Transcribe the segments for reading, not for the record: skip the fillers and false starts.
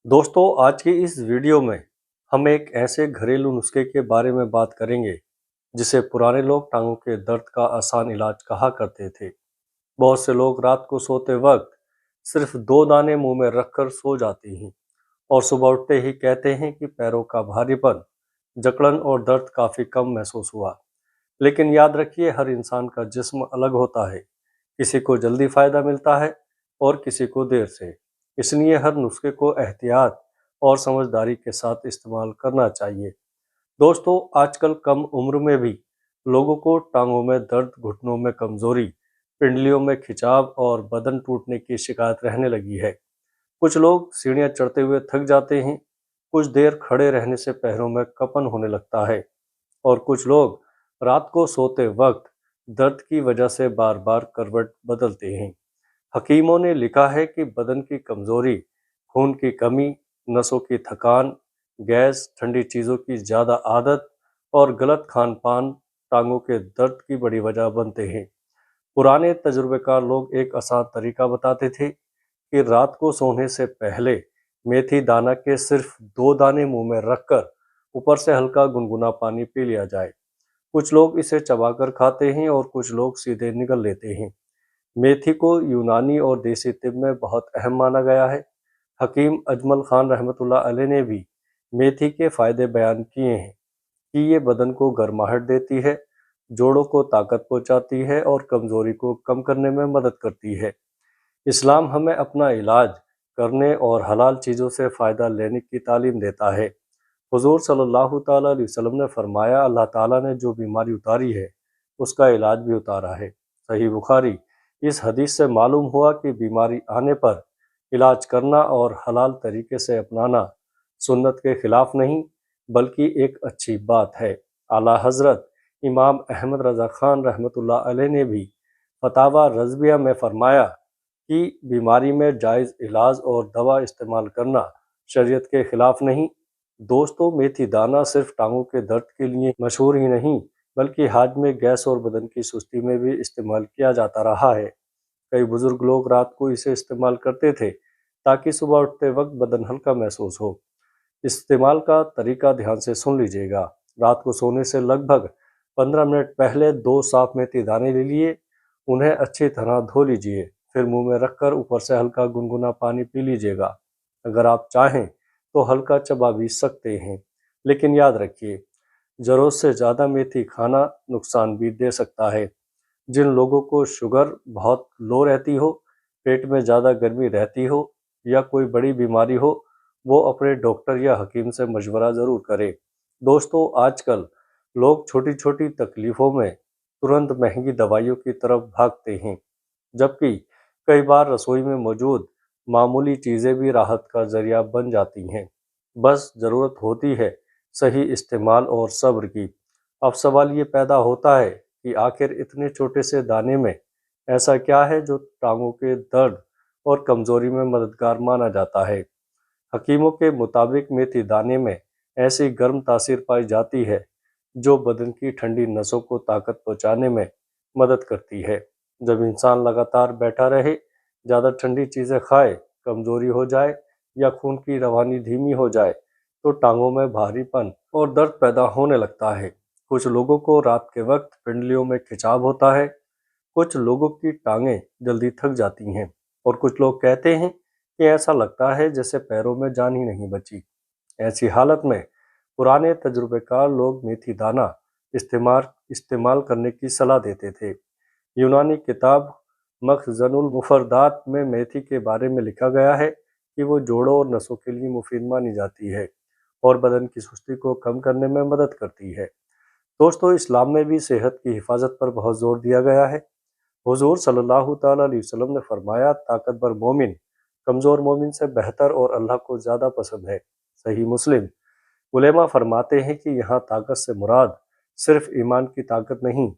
दोस्तों, आज की इस वीडियो में हम एक ऐसे घरेलू नुस्खे के बारे में बात करेंगे जिसे पुराने लोग टांगों के दर्द का आसान इलाज कहा करते थे। बहुत से लोग रात को सोते वक्त सिर्फ 2 दाने मुंह में रखकर सो जाते हैं और सुबह उठते ही कहते हैं कि पैरों का भारीपन, जकड़न और दर्द काफ़ी कम महसूस हुआ। लेकिन याद रखिए, हर इंसान का जिस्म अलग होता है। किसी को जल्दी फायदा मिलता है और किसी को देर से। इसलिए हर नुस्खे को एहतियात और समझदारी के साथ इस्तेमाल करना चाहिए। दोस्तों, आजकल कम उम्र में भी लोगों को टांगों में दर्द, घुटनों में कमजोरी, पिंडलियों में खिंचाव और बदन टूटने की शिकायत रहने लगी है। कुछ लोग सीढ़ियां चढ़ते हुए थक जाते हैं, कुछ देर खड़े रहने से पैरों में कपन होने लगता है और कुछ लोग रात को सोते वक्त दर्द की वजह से बार बार करवट बदलते हैं। हकीमों ने लिखा है कि बदन की कमजोरी, खून की कमी, नसों की थकान, गैस, ठंडी चीज़ों की ज़्यादा आदत और गलत खान पान टांगों के दर्द की बड़ी वजह बनते हैं। पुराने तजुर्बेकार लोग एक आसान तरीका बताते थे कि रात को सोने से पहले मेथी दाना के सिर्फ 2 दाने मुंह में रखकर ऊपर से हल्का गुनगुना पानी पी लिया जाए। कुछ लोग इसे चबाकर खाते हैं और कुछ लोग सीधे निगल लेते हैं। मेथी को यूनानी और देसी तिब में बहुत अहम माना गया है। हकीम अजमल खान रहमतुल्लाह अलैह ने भी मेथी के फायदे बयान किए हैं कि ये बदन को गर्माहट देती है, जोड़ों को ताकत पहुंचाती है और कमजोरी को कम करने में मदद करती है। इस्लाम हमें अपना इलाज करने और हलाल चीज़ों से फ़ायदा लेने की तालीम देता है। हुजूर सल्लल्लाहु ताला अलैहि वसल्लम ने फरमाया, अल्लाह ताला ने जो बीमारी उतारी है उसका इलाज भी उतारा है। सही बुखारी। इस हदीस से मालूम हुआ कि बीमारी आने पर इलाज करना और हलाल तरीके से अपनाना सुन्नत के खिलाफ नहीं बल्कि एक अच्छी बात है। आला हजरत इमाम अहमद रज़ा खान रहमतुल्लाह अलैह ने भी फतावा रज़विया में फरमाया कि बीमारी में जायज़ इलाज और दवा इस्तेमाल करना शरीयत के खिलाफ नहीं। दोस्तों, मेथी दाना सिर्फ टांगों के दर्द के लिए मशहूर ही नहीं बल्कि हाजमे, गैस और बदन की सुस्ती में भी इस्तेमाल किया जाता रहा है। कई बुजुर्ग लोग रात को इसे इस्तेमाल करते थे ताकि सुबह उठते वक्त बदन हल्का महसूस हो। इस्तेमाल का तरीका ध्यान से सुन लीजिएगा। रात को सोने से लगभग 15 मिनट पहले 2 साफ मेथी दाने ले लिए। उन्हें अच्छी तरह धो लीजिए, फिर मुंह में रखकर ऊपर से हल्का गुनगुना पानी पी लीजिएगा। अगर आप चाहें तो हल्का चबा भी सकते हैं, लेकिन याद रखिए, ज़रूरत से ज़्यादा मेथी खाना नुकसान भी दे सकता है। जिन लोगों को शुगर बहुत लो रहती हो, पेट में ज़्यादा गर्मी रहती हो या कोई बड़ी बीमारी हो, वो अपने डॉक्टर या हकीम से मशवरा ज़रूर करें। दोस्तों, आजकल लोग छोटी छोटी तकलीफ़ों में तुरंत महंगी दवाइयों की तरफ भागते हैं, जबकि कई बार रसोई में मौजूद मामूली चीज़ें भी राहत का ज़रिया बन जाती हैं। बस ज़रूरत होती है सही इस्तेमाल और सब्र की। अब सवाल ये पैदा होता है कि आखिर इतने छोटे से दाने में ऐसा क्या है जो टांगों के दर्द और कमज़ोरी में मददगार माना जाता है। हकीमों के मुताबिक मेथी दाने में ऐसी गर्म तासीर पाई जाती है जो बदन की ठंडी नसों को ताकत पहुंचाने में मदद करती है। जब इंसान लगातार बैठा रहे, ज़्यादा ठंडी चीज़ें खाए, कमज़ोरी हो जाए या खून की रवानी धीमी हो जाए तो टांगों में भारीपन और दर्द पैदा होने लगता है। कुछ लोगों को रात के वक्त पिंडलियों में खिंचाव होता है, कुछ लोगों की टांगें जल्दी थक जाती हैं और कुछ लोग कहते हैं कि ऐसा लगता है जैसे पैरों में जान ही नहीं बची। ऐसी हालत में पुराने तजुर्बेकार लोग मेथी दाना इस्तेमाल इस्तेमाल करने की सलाह देते थे। यूनानी किताब मखज़नुल मुफरदात में मेथी के बारे में लिखा गया है कि वो जोड़ों और नसों के लिए मुफीद मानी जाती है और बदन की सुस्ती को कम करने में मदद करती है। दोस्तों, इस्लाम में भी सेहत की हिफाजत पर बहुत जोर दिया गया है। हुजूर सल्लल्लाहु ताला अलैहि वसल्लम ने फरमाया, ताकतवर मोमिन कमज़ोर मोमिन से बेहतर और अल्लाह को ज़्यादा पसंद है। सही मुस्लिम। उलेमा फरमाते हैं कि यहाँ ताकत से मुराद सिर्फ ईमान की ताकत नहीं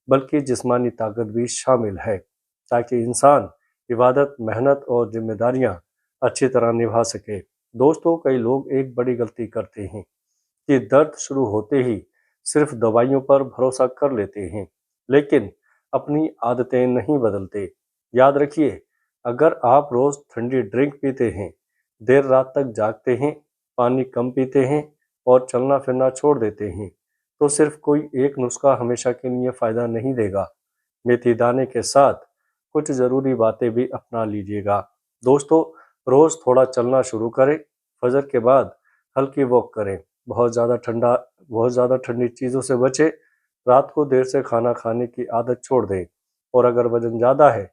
बल्कि जिस्मानी ताकत भी शामिल है, ताकि इंसान इबादत, मेहनत और जिम्मेदारियाँ अच्छी तरह निभा सके। दोस्तों, कई लोग एक बड़ी गलती करते हैं कि दर्द शुरू होते ही सिर्फ दवाइयों पर भरोसा कर लेते हैं, लेकिन अपनी आदतें नहीं बदलते। याद रखिए, अगर आप रोज़ ठंडी ड्रिंक पीते हैं देर रात तक जागते हैं, पानी कम पीते हैं और चलना फिरना छोड़ देते हैं, तो सिर्फ कोई एक नुस्खा हमेशा के लिए फ़ायदा नहीं देगा। मेथी दाने के साथ कुछ ज़रूरी बातें भी अपना लीजिएगा। दोस्तों, रोज़ थोड़ा चलना शुरू करें, फजर के बाद हल्की वॉक करें, बहुत ज़्यादा ठंडी चीज़ों से बचें, रात को देर से खाना खाने की आदत छोड़ दें और अगर वज़न ज़्यादा है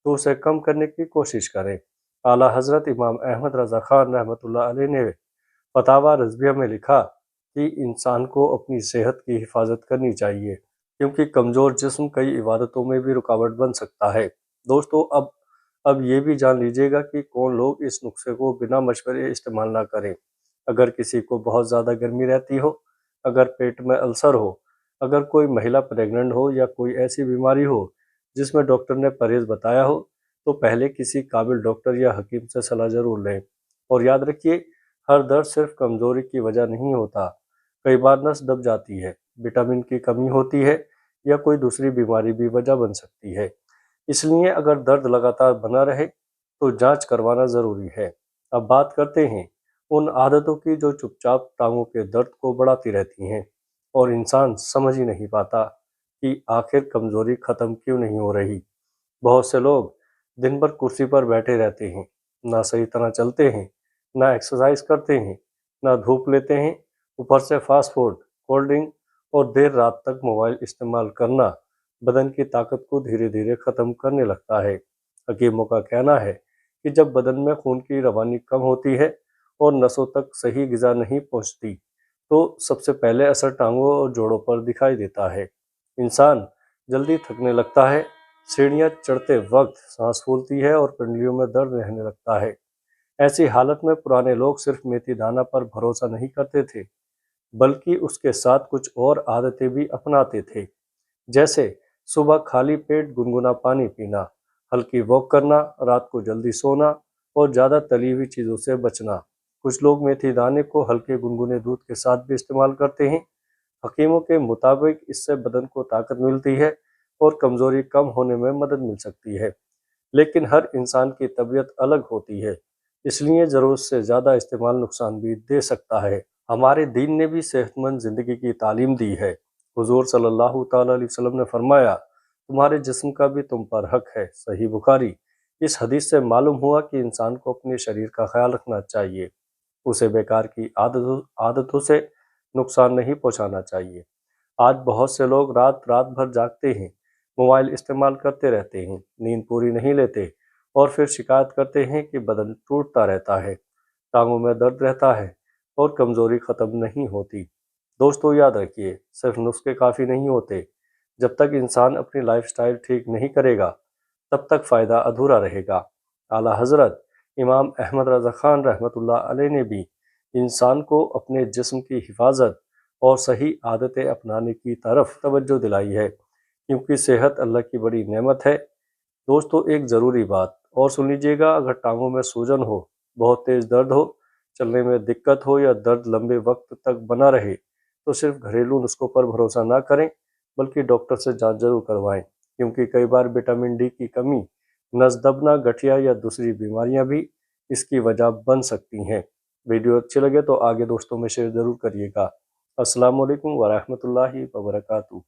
तो उसे कम करने की कोशिश करें। आला हज़रत इमाम अहमद रज़ा ख़ान रहमतुल्लाह अलैह ने फतावा रज़विया में लिखा कि इंसान को अपनी सेहत की हिफाजत करनी चाहिए, क्योंकि कमज़ोर जिस्म कई इबादतों में भी रुकावट बन सकता है। दोस्तों, अब ये भी जान लीजिएगा कि कौन लोग इस नुस्खे को बिना मशवरे इस्तेमाल ना करें। अगर किसी को बहुत ज़्यादा गर्मी रहती हो, अगर पेट में अल्सर हो, अगर कोई महिला प्रेग्नेंट हो या कोई ऐसी बीमारी हो जिसमें डॉक्टर ने परहेज़ बताया हो, तो पहले किसी काबिल डॉक्टर या हकीम से सलाह ज़रूर लें। और याद रखिए, हर दर्द सिर्फ कमज़ोरी की वजह नहीं होता। कई बार नस दब जाती है, विटामिन की कमी होती है या कोई दूसरी बीमारी भी वजह बन सकती है। इसलिए अगर दर्द लगातार बना रहे तो जांच करवाना ज़रूरी है। अब बात करते हैं उन आदतों की जो चुपचाप टांगों के दर्द को बढ़ाती रहती हैं और इंसान समझ ही नहीं पाता कि आखिर कमज़ोरी ख़त्म क्यों नहीं हो रही। बहुत से लोग दिन भर कुर्सी पर बैठे रहते हैं, ना सही तरह चलते हैं, ना एक्सरसाइज करते हैं, ना धूप लेते हैं, ऊपर से फास्ट फूड, कोल्ड ड्रिंक और देर रात तक मोबाइल इस्तेमाल करना बदन की ताकत को धीरे धीरे ख़त्म करने लगता है। हकीमों का कहना है कि जब बदन में खून की रवानी कम होती है और नसों तक सही ग़िज़ा नहीं पहुंचती, तो सबसे पहले असर टांगों और जोड़ों पर दिखाई देता है। इंसान जल्दी थकने लगता है, सीढ़ियाँ चढ़ते वक्त सांस फूलती है और पिंडलियों में दर्द रहने लगता है। ऐसी हालत में पुराने लोग सिर्फ मेथी दाना पर भरोसा नहीं करते थे, बल्कि उसके साथ कुछ और आदतें भी अपनाते थे, जैसे सुबह खाली पेट गुनगुना पानी पीना, हल्की वॉक करना, रात को जल्दी सोना और ज़्यादा तली हुई चीज़ों से बचना। कुछ लोग मेथी दाने को हल्के गुनगुने दूध के साथ भी इस्तेमाल करते हैं। हकीमों के मुताबिक इससे बदन को ताकत मिलती है और कमज़ोरी कम होने में मदद मिल सकती है। लेकिन हर इंसान की तबीयत अलग होती है, इसलिए ज़रूरत से ज़्यादा इस्तेमाल नुकसान भी दे सकता है। हमारे दीन ने भी सेहतमंद ज़िंदगी की तालीम दी है। हुज़ूर सल्लल्लाहु ताला अलैहि वसल्लम ने फरमाया, तुम्हारे जिस्म का भी तुम पर हक है। सही बुखारी। इस हदीस से मालूम हुआ कि इंसान को अपने शरीर का ख्याल रखना चाहिए, उसे बेकार की आदतों से नुकसान नहीं पहुंचाना चाहिए। आज बहुत से लोग रात रात भर जागते हैं, मोबाइल इस्तेमाल करते रहते हैं, नींद पूरी नहीं लेते और फिर शिकायत करते हैं कि बदन टूटता रहता है, टांगों में दर्द रहता है और कमज़ोरी ख़त्म नहीं होती। दोस्तों, याद रखिए, सिर्फ नुस्खे काफ़ी नहीं होते। जब तक इंसान अपनी लाइफस्टाइल ठीक नहीं करेगा, तब तक फ़ायदा अधूरा रहेगा। आला हज़रत इमाम अहमद रज़ा ख़ान रहमतुल्लाह अलैह ने भी इंसान को अपने जिस्म की हिफाजत और सही आदतें अपनाने की तरफ तवज्जो दिलाई है, क्योंकि सेहत अल्लाह की बड़ी नेमत है। दोस्तों, एक ज़रूरी बात और सुन लीजिएगा, अगर टांगों में सूजन हो, बहुत तेज़ दर्द हो, चलने में दिक्कत हो या दर्द लंबे वक्त तक बना रहे, तो सिर्फ घरेलू नुस्खों पर भरोसा ना करें, बल्कि डॉक्टर से जांच जरूर करवाएं, क्योंकि कई बार विटामिन डी की कमी, नस दबना, गठिया या दूसरी बीमारियां भी इसकी वजह बन सकती हैं। वीडियो अच्छी लगे तो आगे दोस्तों में शेयर ज़रूर करिएगा। अस्सलाम वालेकुम वरहमतुल्लाहि वबरकातुहू।